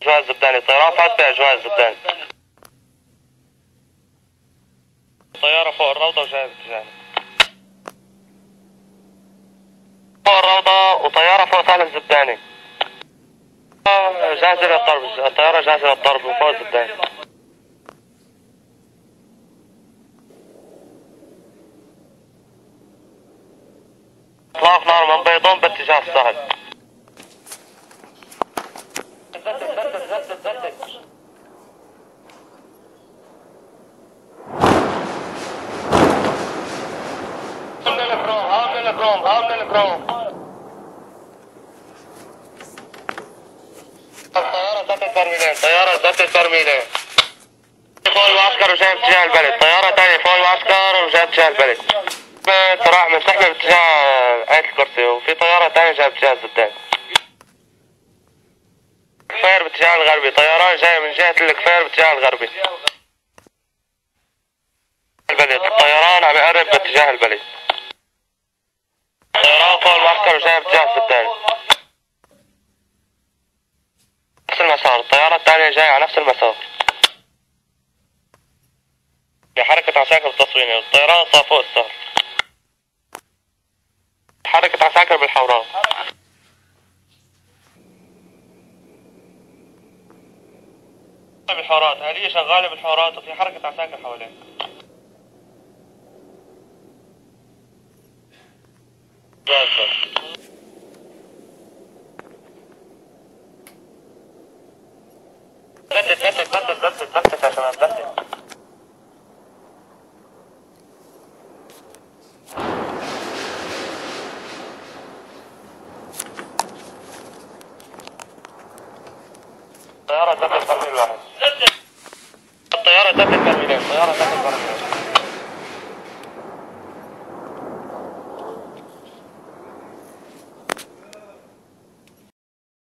أجواء الزبداني، طيران فات في أجواء الزبداني. طيارة فوق الروضة وجاية باتجاهنا. فوق الروضة وطيارة فوق سهل الزبداني. جاهزة للضرب، الطيارة جاهزة للضرب من فوق الزبداني. إطلاق نار من بيضون باتجاه السهل. الطيارة ذات الترميلين، طيارة ذات الترميلين. فوق المعسكر وجاي باتجاه البلد، طيارة تانية فوق المعسكر وجاي باتجاه البلد. راح منسحبة باتجاه آية الكرسي، وفي طيارة تانية جاية باتجاه الزبدان. الكفير باتجاه الغربي، طيران جاي من جهة الكفير باتجاه الغربي. البلد، الطيران عم يقرب باتجاه البلد. طيران فوق المعسكر وجاي باتجاه الزبدان. نفس المسار، الطيارة الثانية جاية على نفس المسار. بحركة عساكر التصويني، الطيران صار فوق السهل. حركة عساكر بالحوراء. بالحورات، آلية شغالة بالحورات وفي حركة عساكر حواليك. بدت يا شباب، بدت. الطيارة ذات الترميل واحد. الطيارة ذات